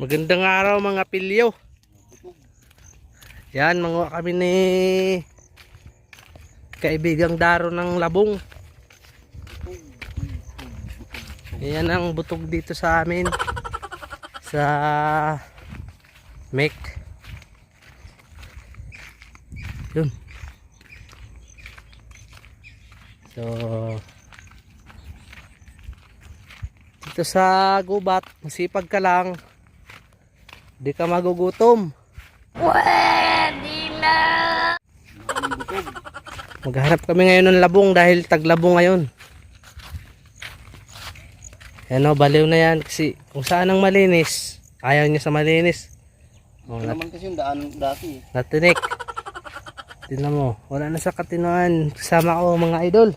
Magandang araw mga pilyo. Yan, manguha kami ni kaibigang Daro ng labong. Yan ang butog dito sa amin sa Mek. Yun. So dito sa gubat, masipag ka lang, di ka magugutom. Pwede na. Maghanap kami ngayon ng labong dahil taglabong ngayon. Yan o, baliw na yan kasi kung saan ang malinis, ayaw niya sa malinis. Ito naman kasi yung daan dati. Natinik. Tingnan mo, wala na sa katinoan. Kasama ko mga idol.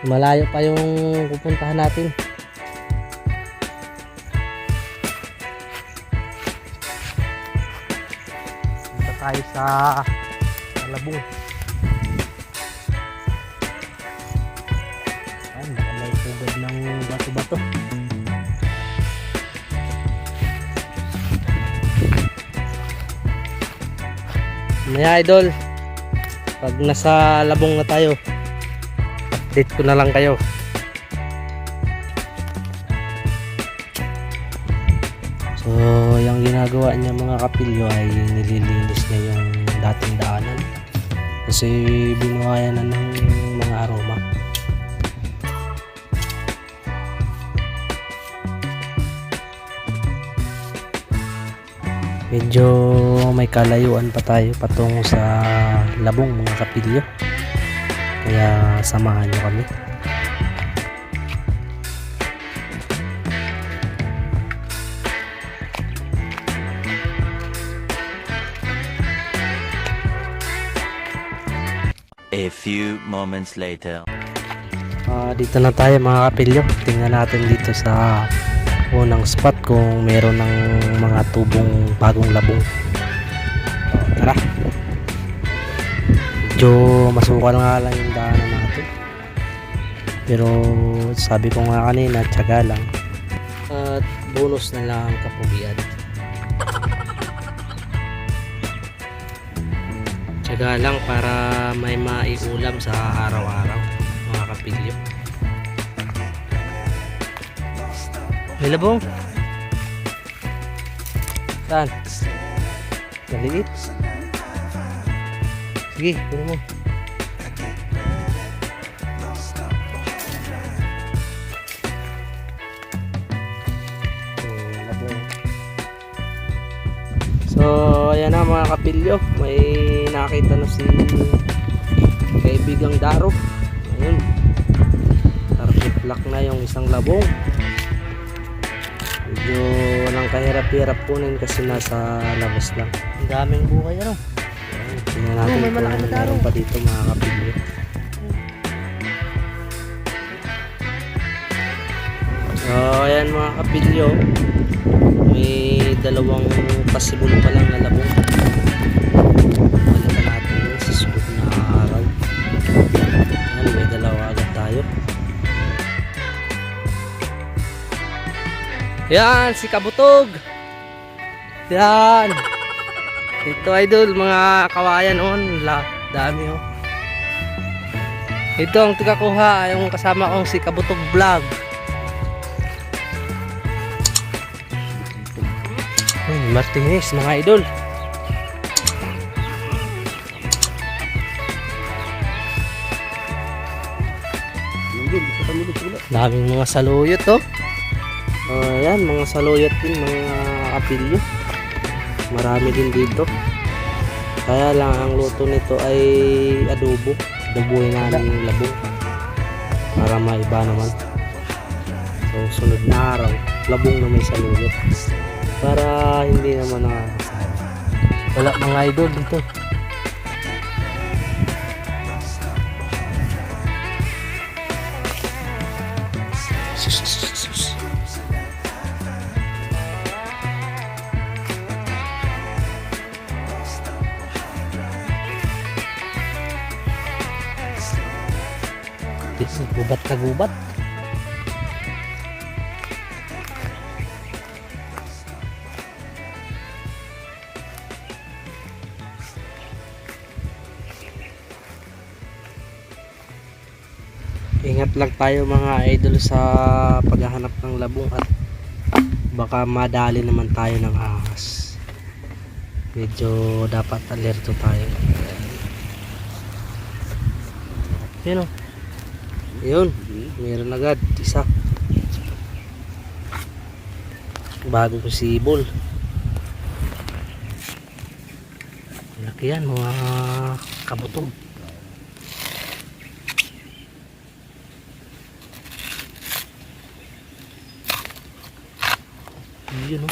Malayo pa yung pupuntahan natin. Dito tayo sa labong. Ay, baka may tubig ng bato-bato. Mga idol, pag nasa labong na tayo, update ko na lang kayo. So yung ginagawa niya mga kapilyo ay nililinis niya yung dating daanan kasi binuhayan na ng mga aroma. Medyo may kalayuan pa tayo patungo sa labong mga kapilyo, kaya samahan nyo kami. A few moments later. Dito na tayo mga kapilyo. Tingnan natin dito sa unang spot kung meron ng mga tubong bagong labong. Tara. Medyo masukal nga lang yung daanan natin. Pero sabi ko nga kanina, tiyaga lang. At bonus na lang ang kapugian. Tiyaga lang para may maiulam sa araw-araw mga kapilyo. May labong? Saan? Maliit? Sige, puro mo. So, ayan na mga kapilyo. May nakita na si kaibigang Daro. Ayun. Target lock na yung isang labong. Medyo walang kahirap-hirap kunin kasi nasa labas lang. Ang daming bukay ano. Tingnan natin kung meron pa dito mga kapilyo. So ayan mga kapilyo, may dalawang possible pa lang na labong. Balikan natin yun sa susunod na araw. Ayan, may dalawa agad tayo. Yan, si Kabutog. Yan. Ito idol, mga kawayan on. Dami oh. Ito ang tikakuha, yung kasama kong si Kabutog Vlog. Martinez, mga idol. Daming mga saluyot oh. Ayan, mga saluyot din, mga kapilyo. Marami din dito. Kaya lang ang luto nito ay adobo. Adobohin namin yung labong para maiba naman. So sunod na araw, labong na may saluyot para hindi naman nakakasama. Wala mga idol dito. Gubat na gubat. Ingat lang tayo mga idol sa paghahanap ng labong at baka madali naman tayo ng ahas. Medyo dapat alerto tayo. Yun o. Yun. Meron agad. Isa. Bago ko si Bol. Laki yan mga kabutong. Yun o.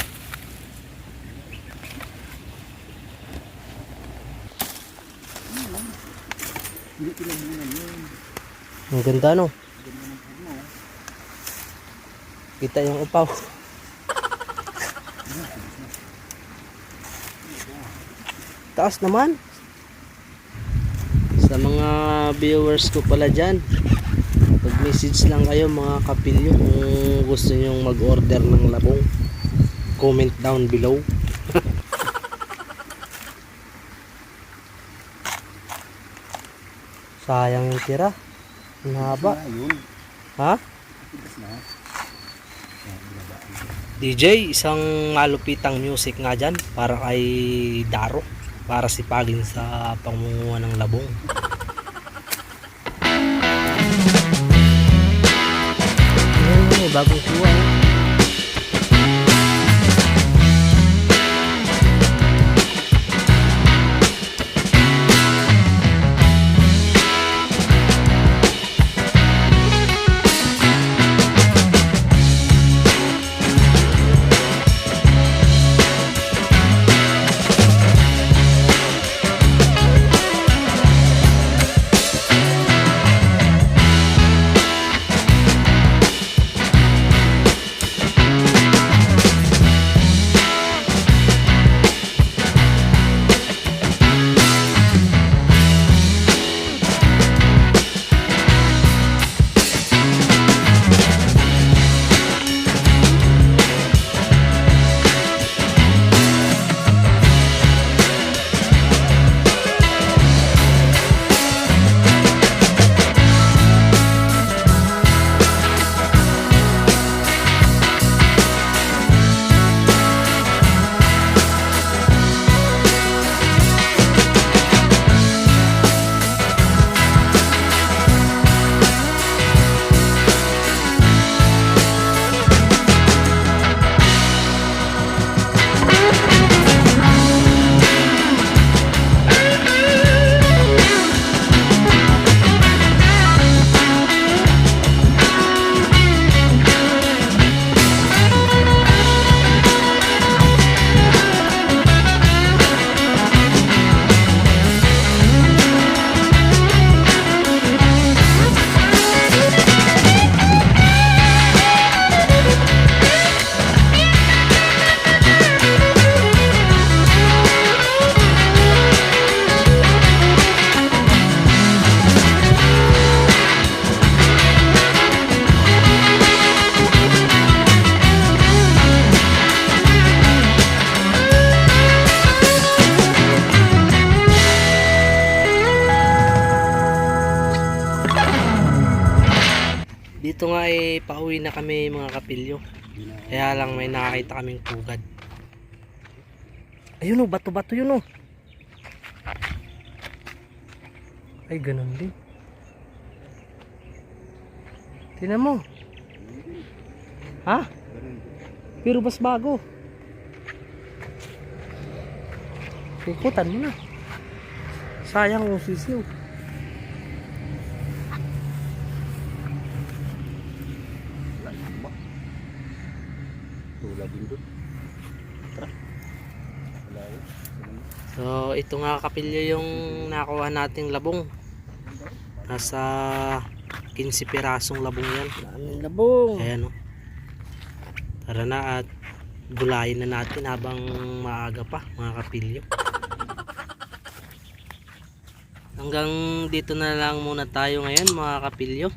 Ang ganda no. Kita yung upaw. Taas naman. Sa mga viewers ko pala dyan, mag-message lang kayo mga kapilyo kung gusto nyong mag-order ng labong. Comment down below. Sayang yung tira. Ang haba. Ha? DJ, isang malupitang music nga dyan para kay Daro, para sipagin sa pangunguha ng labong. Ay, bagong kuha eh. Dito nga ay pauwi na kami mga kapilyo. Kaya lang may nakakita kaming pugad. Ayun o, bato-bato yun o. Ay, ganun din. Tingnan mo. Ha? Pero mas bago. Ikutan mo na. Sayang yung sisiw. So ito nga kapilyo yung nakuha nating labong. Nasa 15 pirasong labong yan. Daming labong. Ayan o. Tara na at gulayin na natin habang maaga pa mga kapilyo. Hanggang dito na lang muna tayo ngayon mga kapilyo.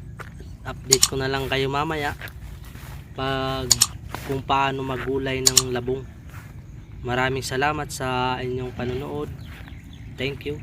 Update ko na lang kayo mamaya pag kung paano magulay ng labong. Maraming salamat sa inyong panonood. Thank you.